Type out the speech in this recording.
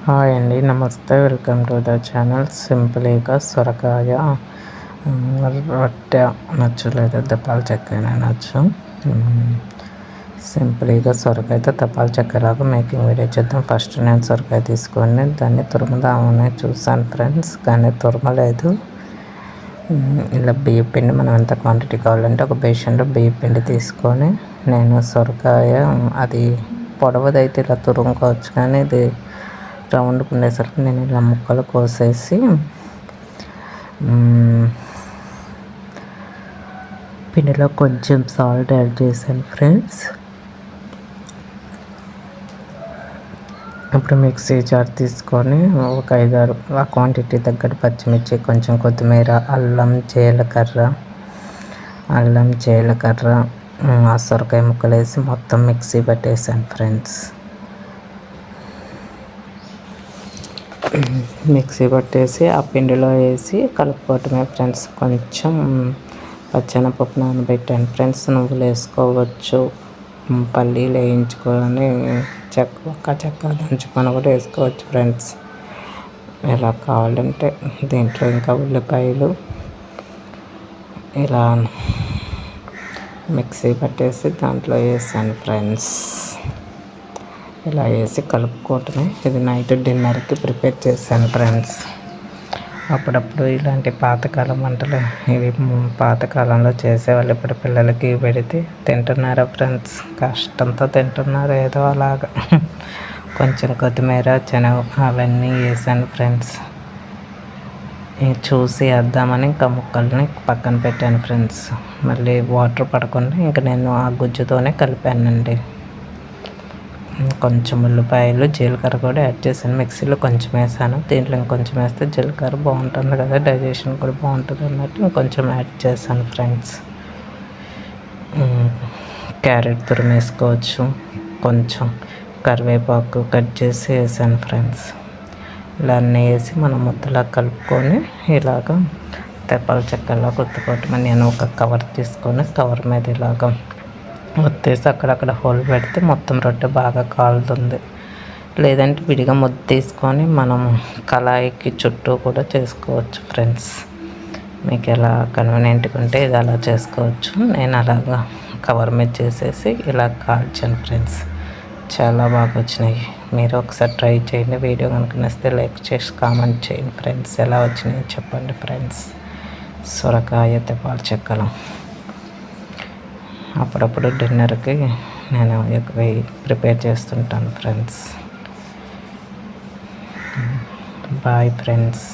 Hi అండి, నమస్తే. Welcome to the channel. సింపుల్గా సొరకాయ రొట్టె అనొచ్చు, లేదా దప్పాల చెక్క అనొచ్చు. సింపుల్గా సొరకాయతో దప్పాల చెక్కలాగా మేకింగ్ వీడియో చేద్దాం. ఫస్ట్ నేను సొరకాయ తీసుకొని దాన్ని తురుముదామని చూసాను ఫ్రెండ్స్, కానీ తురమలేదు. ఇలా బియ్యం పిండి మనం ఎంత క్వాంటిటీ కావాలంటే ఒక బేషన్లో బియ్యం పిండి తీసుకొని నేను సొరకాయ అది పొడవదైతే ఇలా తురుముకోవచ్చు, కానీ ఇది రౌండ్కి ఉండేసరికి నేను ఇలా ముక్కలు కోసేసి పిండిలో కొంచెం సాల్ట్ యాడ్ చేశాను ఫ్రెండ్స్. ఇప్పుడు మిక్సీ జార్ తీసుకొని ఒక 5-6 ఆ క్వాంటిటీ తగ్గట్టు పచ్చిమిర్చి, కొంచెం కొత్తిమీర, అల్లం జీలకర్ర ఆ సొరకాయ ముక్కలు వేసి మొత్తం మిక్సీ పట్టేసాను ఫ్రెండ్స్. మిక్సీ పట్టేసి ఆ పిండిలో వేసి కలుపుకోవటమే ఫ్రెండ్స్. కొంచెం పచ్చెనపప్పు నానబెట్టాను ఫ్రెండ్స్. నువ్వులు వేసుకోవచ్చు, పల్లీలు వేయించుకొని చెక్క దంచుకొని కూడా వేసుకోవచ్చు ఫ్రెండ్స్. ఎలా కావాలంటే దీంట్లో ఇంకా ఉల్లిపాయలు ఇలా మిక్సీ పట్టేసి దాంట్లో వేసాను ఫ్రెండ్స్. ఇలా వేసి కలుపుకోవటమే. ఇది నైట్ డిన్నర్కి ప్రిపేర్ చేశాను ఫ్రెండ్స్. అప్పుడప్పుడు ఇలాంటి పాతకాలం వంటలు ఇవి పాతకాలంలో చేసేవాళ్ళు, ఇప్పుడు పిల్లలకి పెడితే తింటున్నారా ఫ్రెండ్స్? కష్టంతో తింటున్నారు ఏదో అలాగా. కొంచెం కొత్తిమీర, శనగ అవన్నీ వేసాను ఫ్రెండ్స్. చూసి వేద్దామని ఇంకా ముక్కల్ని పక్కన పెట్టాను ఫ్రెండ్స్. మళ్ళీ వాటర్ పడకుండా ఇంకా నేను ఆ గుజ్జుతోనే కలిపానండి. కొంచెం ఉల్లిపాయలు, జీలకర్ర కూడా యాడ్ చేశాను. మిక్సీలో కొంచెం వేసాను, దీంట్లో ఇంకొంచెం వేస్తే జీలకర్ర బాగుంటుంది కదా, డైజెషన్ కూడా బాగుంటుంది అన్నట్టు ఇంకొంచెం యాడ్ చేశాను ఫ్రెండ్స్. క్యారెట్ తురుము వేసుకోవచ్చు, కొంచెం కరివేపాకు కట్ చేసి వేసాను ఫ్రెండ్స్. ఇలా అన్నీ వేసి మనం ముద్దలా కలుపుకొని ఇలాగ దప్పాల చెక్కలా కొట్టుకోవటం. నేను ఒక కవర్ తీసుకొని కవర్ మీద ఇలాగ ఒత్తేసి అక్కడక్కడ హోల్ పెడితే మొత్తం రొట్టె బాగా కాలుతుంది. లేదంటే విడిగా ముద్ద తీసుకొని మనము కళాయికి చుట్టూ కూడా చేసుకోవచ్చు ఫ్రెండ్స్. మీకు ఎలా కన్వీనియంట్గా ఉంటే ఇది అలా చేసుకోవచ్చు. నేను అలాగా కవర్ మీద చేసేసి ఇలా కాల్చాను ఫ్రెండ్స్. చాలా బాగా వచ్చినాయి. మీరు ఒకసారి ట్రై చేయండి. వీడియో కనుక నచ్చితే లైక్ చేసి కామెంట్ చేయండి ఫ్రెండ్స్. ఎలా వచ్చినాయో చెప్పండి ఫ్రెండ్స్. సొరకాయ దప్పాల చెక్కలు అప్పుడప్పుడు డిన్నర్కి నేను ప్రిపేర్ చేస్తుంటాను ఫ్రెండ్స్. Bye friends.